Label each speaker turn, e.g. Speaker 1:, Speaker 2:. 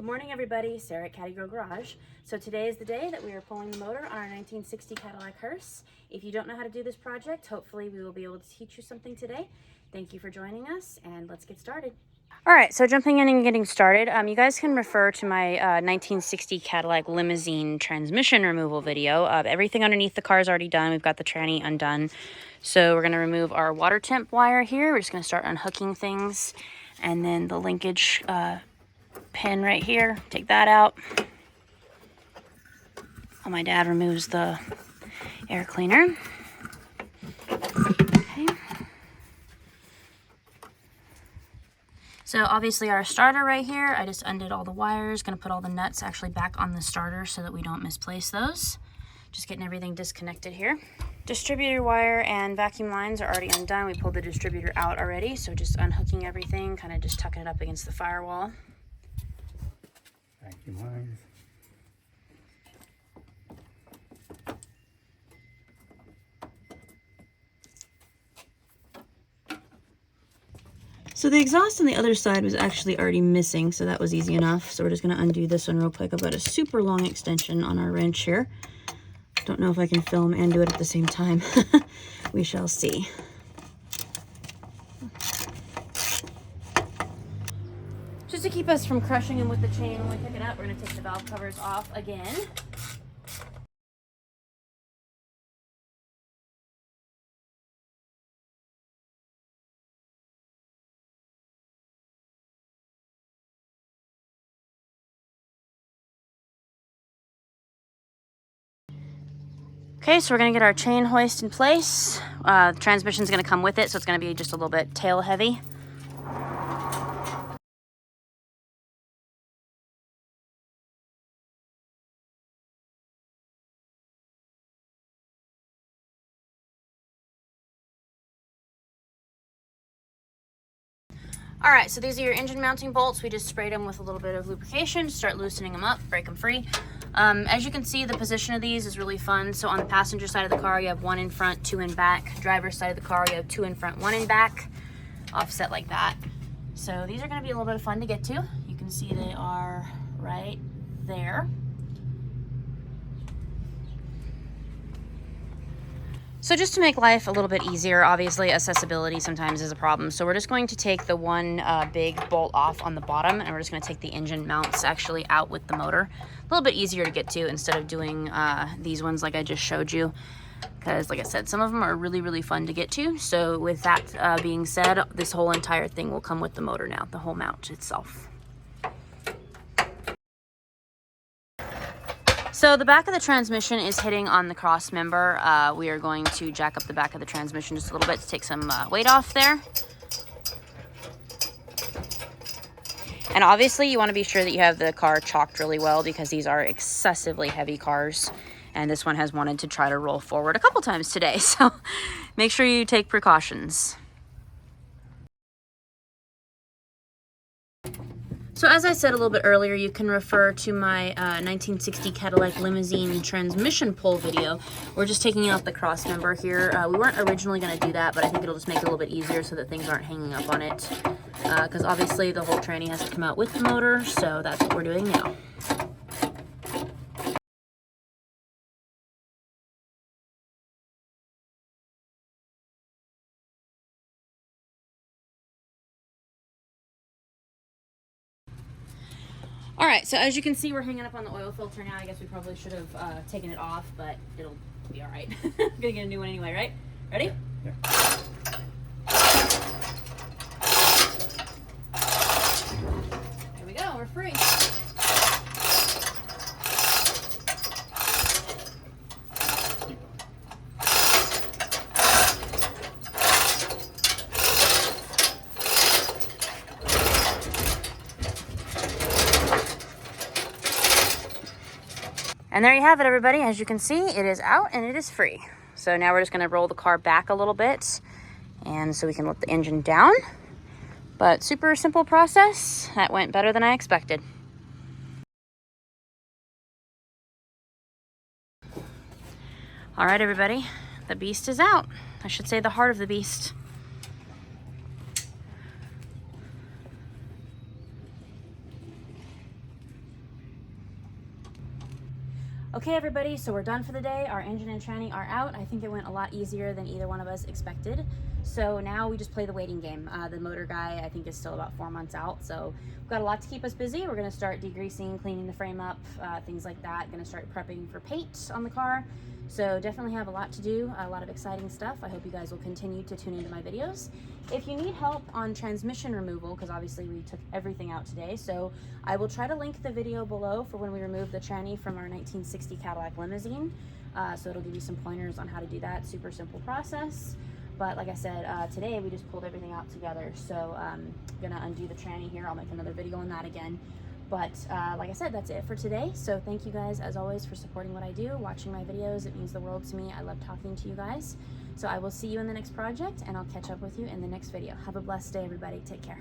Speaker 1: Good morning, everybody. Sarah at Caddy Garage. So today is the day that we are pulling the motor on our 1960 Cadillac Hearse. If you don't know how to do this project, hopefully we will be able to teach you something today. Thank you for joining us, and let's get started. All right, so jumping in and getting started, you guys can refer to my 1960 Cadillac limousine transmission removal video. Everything underneath the car is already done. We've got the tranny undone. So we're going to remove our water temp wire here. We're just going to start unhooking things, and then the linkage pin right here, take that out. While my dad removes the air cleaner. Okay. So obviously our starter right here, I just undid all the wires, gonna put all the nuts actually back on the starter so that we don't misplace those. Just getting everything disconnected here. Distributor wire and vacuum lines are already undone. We pulled the distributor out already, so just unhooking everything, kind of just tucking it up against the firewall.
Speaker 2: Vacuum lines.
Speaker 1: So the exhaust on the other side was actually already missing, so that was easy enough. So we're just going to undo this one real quick. I've got a super long extension on our wrench here. Don't know if I can film and do it at the same time. We shall see. Just to keep us from crushing them with the chain when we pick it up, we're going to take the valve covers off again. Okay, so we're going to get our chain hoist in place. The transmission's going to come with it, so it's going to be just a little bit tail heavy. All right, so these are your engine mounting bolts. We just sprayed them with a little bit of lubrication to start loosening them up, break them free. As you can see, the position of these is really fun. So on the passenger side of the car, you have one in front, two in back. Driver's side of the car, you have two in front, one in back, offset like that. So these are gonna be a little bit of fun to get to. You can see they are right there. So just to make life a little bit easier, obviously accessibility sometimes is a problem. So we're just going to take the one big bolt off on the bottom, and we're just going to take the engine mounts actually out with the motor. A little bit easier to get to instead of doing these ones like I just showed you. Because like I said, some of them are really, really fun to get to. So with that being said, this whole entire thing will come with the motor now, the whole mount itself. So the back of the transmission is hitting on the cross member. We are going to jack up the back of the transmission just a little bit to take some weight off there. And obviously you want to be sure that you have the car chalked really well, because these are excessively heavy cars. And this one has wanted to try to roll forward a couple times today. So make sure you take precautions. So as I said a little bit earlier, you can refer to my 1960 Cadillac limousine transmission pull video. We're just taking out the cross member here. We weren't originally going to do that, but I think it'll just make it a little bit easier so that things aren't hanging up on it. Because obviously the whole tranny has to come out with the motor, so that's what we're doing now. All right, so as you can see, we're hanging up on the oil filter now. I guess we probably should have taken it off, but it'll be all right. I'm gonna get a new one anyway, right? Ready?
Speaker 2: Yeah.
Speaker 1: Here we go, we're free. And there you have it, everybody. As you can see, it is out and it is free. So now we're just going to roll the car back a little bit, and so we can let the engine down. But super simple process. That went better than I expected. All right, everybody. The beast is out. I should say the heart of the beast. Okay everybody, so we're done for the day. Our engine and tranny are out. I think it went a lot easier than either one of us expected. So now we just play the waiting game. The motor guy I think is still about 4 months out, so we've got a lot to keep us busy. We're gonna start degreasing, cleaning the frame up, things like that. Gonna start prepping for paint on the car. So definitely have a lot to do, a lot of exciting stuff. I hope you guys will continue to tune into my videos. If you need help on transmission removal, because obviously we took everything out today, so I will try to link the video below for when we remove the tranny from our 1960 Cadillac limousine. So it'll give you some pointers on how to do that. Super simple process. But like I said, today we just pulled everything out together. So I'm gonna undo the tranny here. I'll make another video on that again. But like I said, that's it for today. So thank you guys as always for supporting what I do, watching my videos. It means the world to me. I love talking to you guys. So I will see you in the next project, and I'll catch up with you in the next video. Have a blessed day, everybody. Take care.